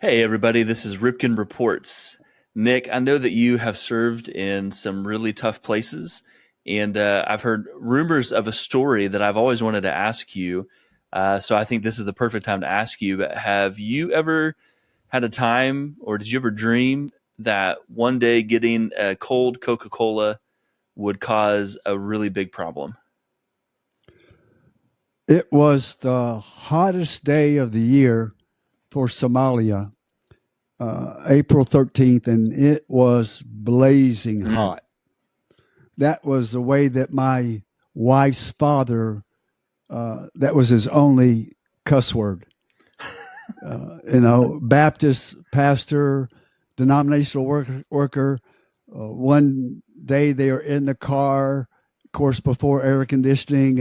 Hey, everybody, this is Ripken Reports. Nik, I know that you have served in some really tough places, and I've heard rumors of a story that I've always wanted to ask you. So I think this is the perfect time to ask you. But have you ever had a time, or did you ever dream that one day getting a cold Coca-Cola would cause a really big problem? It was the hottest day of the year for Somalia, April 13th, and it was blazing Mm. hot. That was the way that my wife's father, that was his only cuss word. Baptist pastor, denominational worker. One day they were in the car, of course, before air conditioning,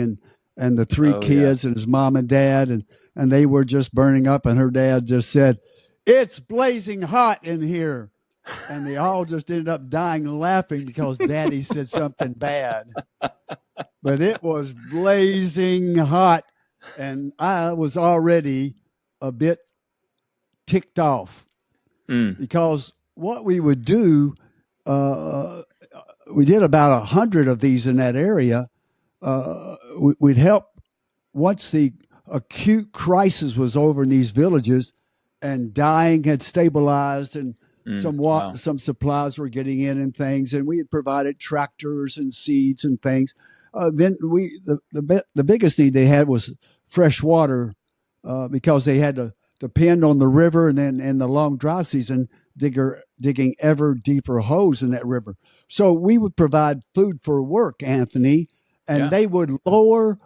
and the three Oh, yeah. kids and his mom and dad, and they were just burning up. And her dad just said, "It's blazing hot in here." And they all just ended up dying laughing because daddy said something bad. But it was blazing hot. And I was already a bit ticked off Mm. because what we would do, uh, we did about 100 of these in that area. We'd help once the acute crisis was over in these villages and dying had stabilized and Mm. Wow. some supplies were getting in and things, and we had provided tractors and seeds and things. Then the biggest need they had was fresh water because they had to depend on the river, and then in the long dry season digging ever deeper holes in that river. So we would provide food for work, Anthony, and Yeah. they would lower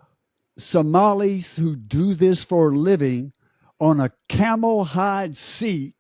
Somalis who do this for a living on a camel hide seat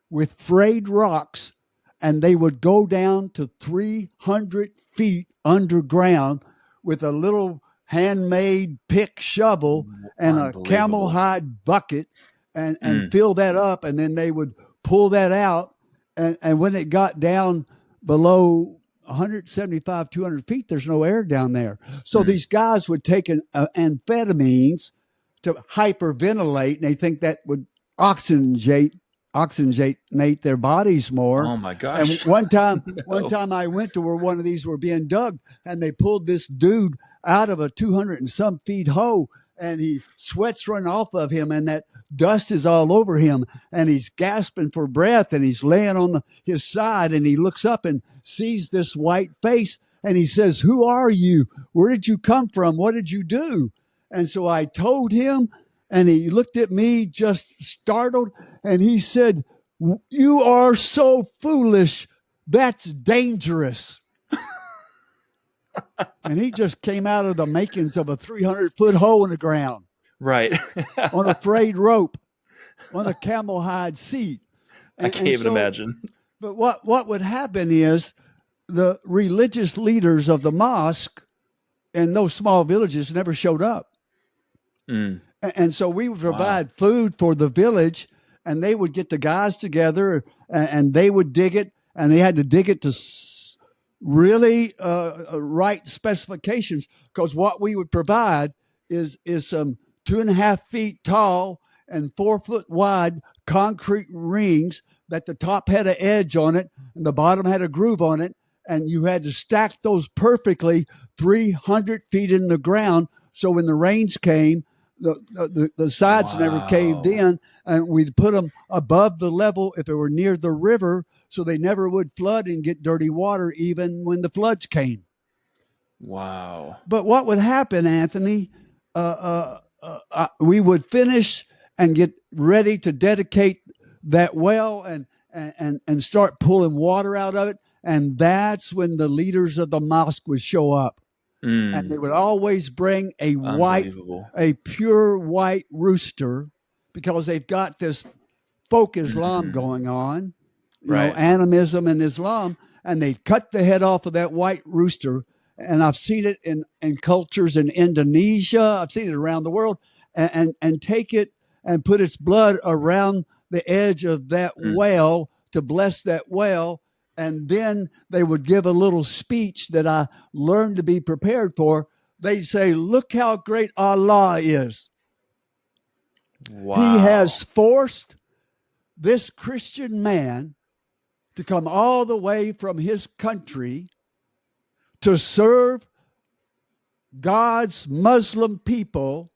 with frayed rocks, and they would go down to 300 feet underground with a little handmade pick shovel and a camel Unbelievable. hide bucket and Mm. fill that up, and then they would pull that out. And when it got down below 175, 200 feet, there's no air down there. So Mm. these guys would take amphetamines to hyperventilate, and they think that would oxygenate oxygenate their bodies more. Oh my And gosh. one No. time I went to where one of these were being dug, and they pulled this dude out of a 200 and some feet hole, and he sweats running off of him, and that dust is all over him, and he's gasping for breath, and he's laying on his side, and he looks up and sees this white face, and he says, "Who are you? Where did you come from? What did you do?" And so I told him, and he looked at me just startled, and he said, "You are so foolish. That's dangerous." And he just came out of the makings of a 300-foot hole in the ground Right. on a frayed rope on a camel hide seat. I And can't even so, imagine. but what would happen is the religious leaders of the mosque in those small villages never showed up. Mm. And so we would Wow. provide food for the village, and they would get the guys together, and they would dig it, and they had to dig it to really right specifications, because what we would provide is some 2.5 feet tall and 4 foot wide concrete rings that the top had an edge on it and the bottom had a groove on it, and you had to stack those perfectly 300 feet in the ground, so when the rains came, the sides never caved Wow. in, and we'd put them above the level if it were near the river, so they never would flood and get dirty water even when the floods came. Wow. But what would happen, Anthony? We would finish and get ready to dedicate that well, and start pulling water out of it, and that's when the leaders of the mosque would show up, and they Mm. would always bring Unbelievable. a pure white rooster, because they've got this folk Islam Mm. going on, Right. animism and Islam, and they cut the head off of that white rooster. And I've seen it in cultures in Indonesia. I've seen it around the world, and take it and put its blood around the edge of that Mm. well to bless that well. And then they would give a little speech that I learned to be prepared for. They say, "Look how great Allah is. He Wow. has forced this Christian man to come all the way from his country to serve God's Muslim people.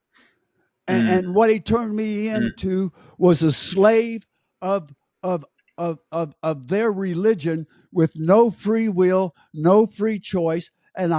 And what he turned me into was a slave of, of, of their religion with no free will, no free choice. And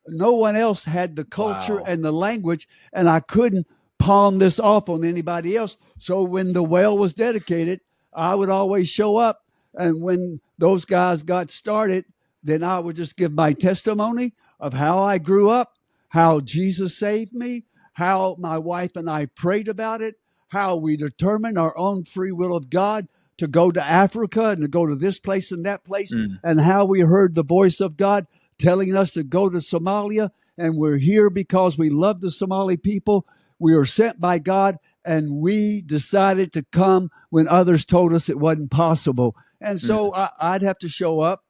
no one else had the culture Wow. and the language, and I couldn't palm this off on anybody else. So when the well was dedicated, I would always show up. And when those guys got started, then I would just give my testimony of how I grew up, how Jesus saved me, how my wife and I prayed about it, how we determined our own free will of God to go to Africa and to go to this place and that place, and how we heard the voice of God telling us to go to Somalia. And we're here because we love the Somali people. We are sent by God, and we decided to come when others told us it wasn't possible. And so I'd have to show up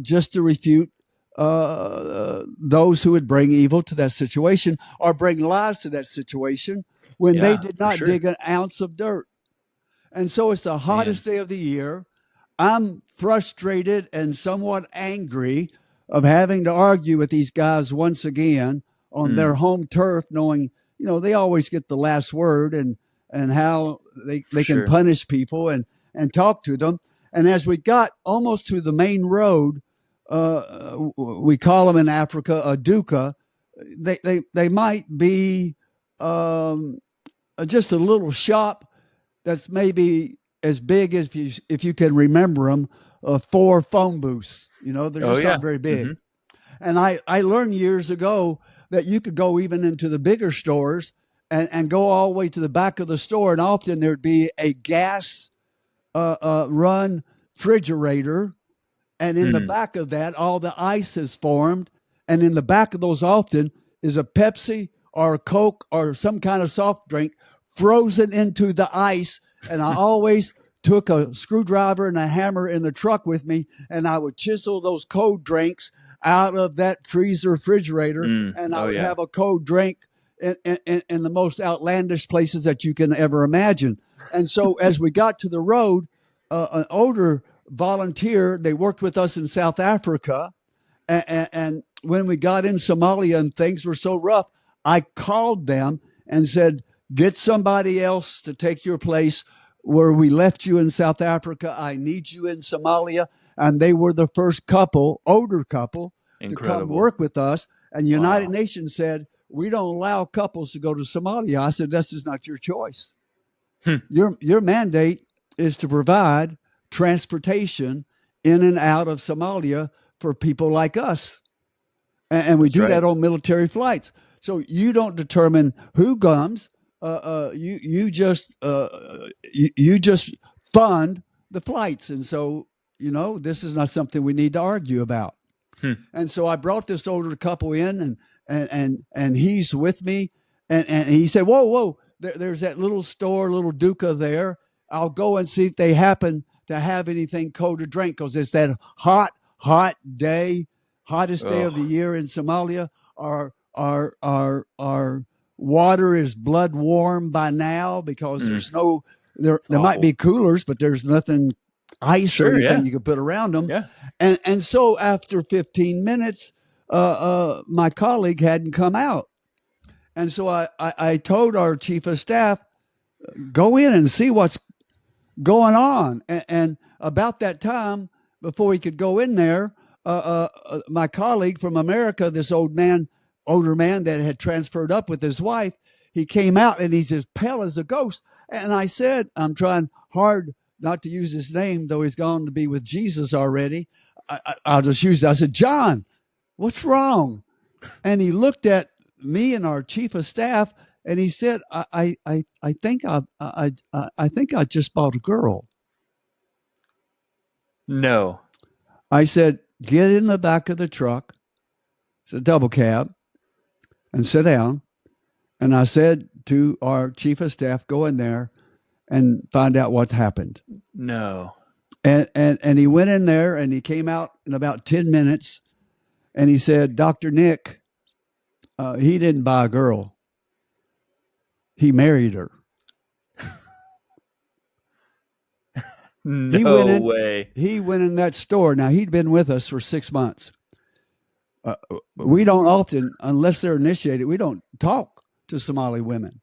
just to refute those who would bring evil to that situation or bring lies to that situation when they did not dig an ounce of dirt. And so it's the hottest day of the year. I'm frustrated and somewhat angry of having to argue with these guys once again on their home turf, knowing, they always get the last word and how they can punish people and talk to them. And as we got almost to the main road, we call them in Africa a duka. They might be just a little shop that's maybe as big as if you can remember them, 4 phone booths. They're just not very big. And I learned years ago that you could go even into the bigger stores and go all the way to the back of the store, and often there'd be a gas run refrigerator. And in the back of that, all the ice has formed. And in the back of those often is a Pepsi or a Coke or some kind of soft drink frozen into the ice. And I always took a screwdriver and a hammer in the truck with me, and I would chisel those cold drinks out of that freezer refrigerator. And I would have a cold drink in the most outlandish places that you can ever imagine. And so as we got to the road, an older volunteer, they worked with us in South Africa. And when we got in Somalia and things were so rough, I called them and said, get somebody else to take your place where we left you in South Africa. I need you in Somalia. And they were the first older couple, to come work with us. And United Nations said, we don't allow couples to go to Somalia. I said, this is not your choice. Your mandate is to provide transportation in and out of Somalia for people like us. And we do that on military flights. So you don't determine who comes. You just fund the flights. And so, this is not something we need to argue about. And so I brought this older couple in, and he's with me. And he said, whoa, there's that little store, little Duca there. I'll go and see if they happen to have anything cold to drink, because it's that hot day, hottest day of the year in Somalia. Our water is blood warm by now because there's there might be coolers, but there's nothing ice or anything you can put around them. And so after 15 minutes, my colleague hadn't come out. And so I told our chief of staff, go in and see what's going on. And about that time, before he could go in there, my colleague from America, this older man that had transferred up with his wife, he came out and he's as pale as a ghost. And I said, I'm trying hard not to use his name, though he's gone to be with Jesus already. I'll just use it. I said, John, what's wrong? And he looked at me and our chief of staff, and he said, I think I just bought a girl. No. I said, get in the back of the truck. It's a double cab, and sit down. And I said to our chief of staff, go in there and find out what happened. No. And he went in there, and he came out in about 10 minutes, and he said, Dr. Nik, he didn't buy a girl. He married her. He went No in. way. He went in that store. Now he'd been with us for 6 months. We don't often, unless they're initiated, we don't talk to Somali women.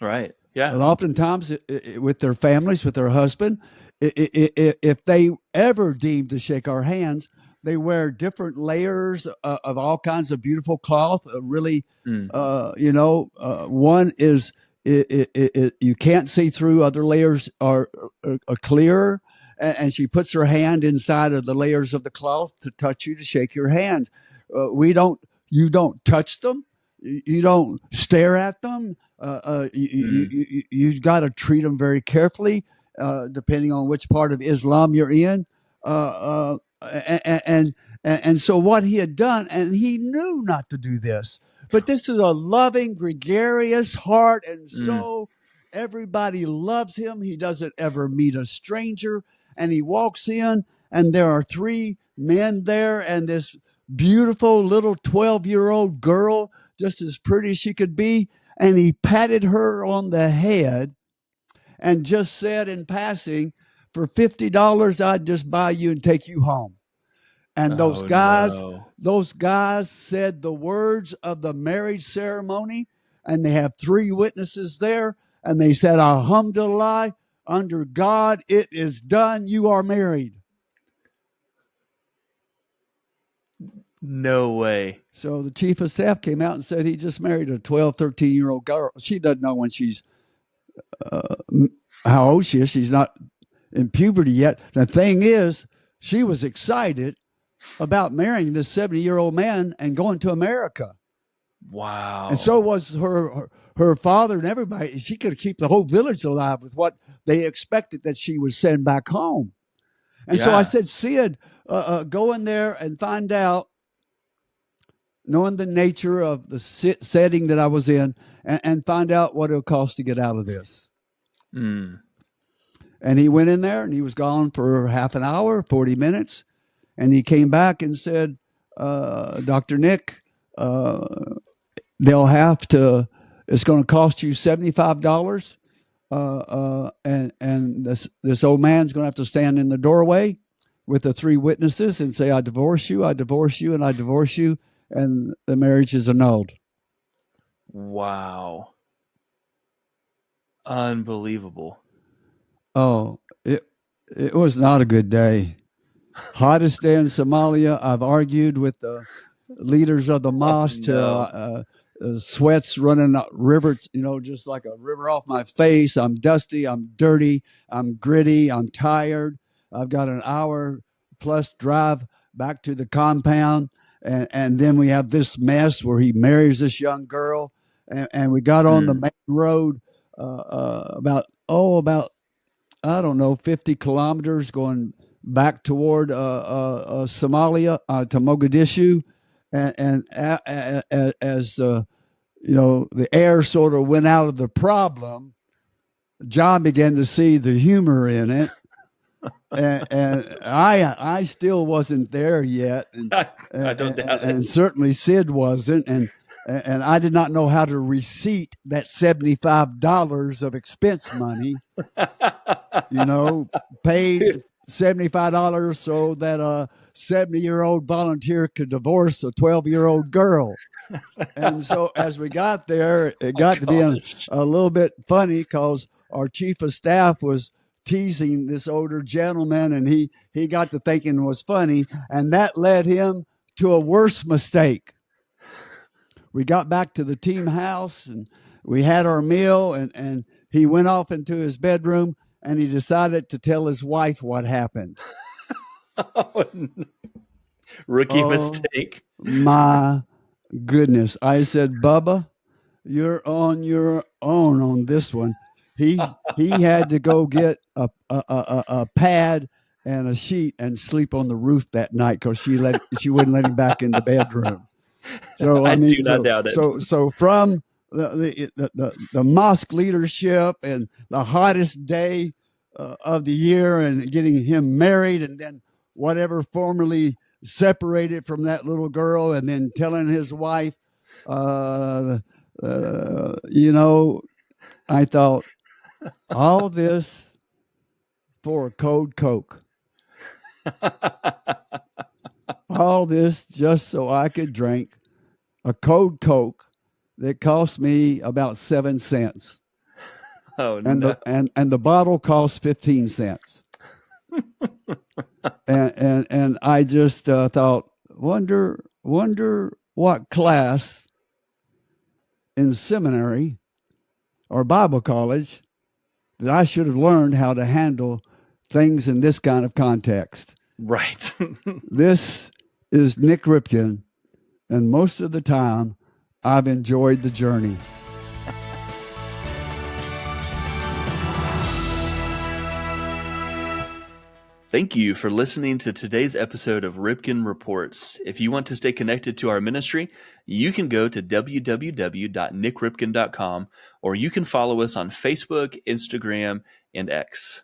Right. Yeah. And oftentimes, with their families, with their husband, if they ever deem to shake our hands, they wear different layers of all kinds of beautiful cloth. Really, Mm. one is you can't see through. Other layers are clearer, and she puts her hand inside of the layers of the cloth to touch you, to shake your hand. We don't. You don't touch them. You don't stare at them. Mm. You got to treat them very carefully, depending on which part of Islam you're in. And so what he had done, and he knew not to do this, but this is a loving, gregarious heart, and Mm. so everybody loves him. He doesn't ever meet a stranger, and he walks in, and there are three men there, and this beautiful little 12-year-old girl, just as pretty as she could be, and he patted her on the head and just said in passing, for $50, I'd just buy you and take you home. And Oh no. those guys said the words of the marriage ceremony, and they have three witnesses there, and they said, Alhamdulillah, under God, it is done. You are married. No way. So the chief of staff came out and said he just married a 12, 13-year-old girl. She doesn't know when she's how old she is. She's not in puberty yet. The thing is, she was excited about marrying this 70-year-old man and going to America. Wow. And so was her father and everybody. She could keep the whole village alive with what they expected that she would send back home. And so I said, Sid, go in there and find out, knowing the nature of the setting that I was in, and find out what it'll cost to get out of this. Mm. And he went in there, and he was gone for half an hour, 40 minutes. And he came back and said, Dr. Nik, they'll have to, it's going to cost you $75. And this old man's going to have to stand in the doorway with the three witnesses and say, I divorce you, I divorce you, and I divorce you. And the marriage is annulled. Wow. Unbelievable. Oh, it was not a good day. Hottest day in Somalia. I've argued with the leaders of the mosque no. till sweat's running rivers, just like a river off my face. I'm dusty. I'm dirty. I'm gritty. I'm tired. I've got an hour plus drive back to the compound. And then we have this mess where he marries this young girl. And we got on the main road about, I don't know, 50 kilometers going back toward Somalia, to Mogadishu. And as the air sort of went out of the problem, John began to see the humor in it. And I still wasn't there yet, I don't doubt it. And certainly Sid wasn't, and I did not know how to receipt that $75 of expense money. Paid $75 so that a 70-year-old volunteer could divorce a 12-year-old girl. And so as we got there, it got to be a little bit funny because our chief of staff was teasing this older gentleman, and he got to thinking it was funny, and that led him to a worse mistake. We got back to the team house, and we had our meal, and he went off into his bedroom, and he decided to tell his wife what happened. Rookie mistake. My goodness. I said, Bubba, you're on your own on this one. He had to go get a pad and a sheet and sleep on the roof that night because she wouldn't let him back in the bedroom. So I do not doubt it. So from the mosque leadership and the hottest day of the year and getting him married, and then whatever formerly separated from that little girl, and then telling his wife, I thought all this for a cold Coke. All this just so I could drink a cold Coke that cost me about 7 cents. Oh And no. the bottle cost 15 cents. and I just thought, wonder what class in seminary or Bible college that I should have learned how to handle things in this kind of context. Right. This is Nik Ripken, and most of the time, I've enjoyed the journey. Thank you for listening to today's episode of Ripken Reports. If you want to stay connected to our ministry, you can go to www.nikripken.com, or you can follow us on Facebook, Instagram, and X.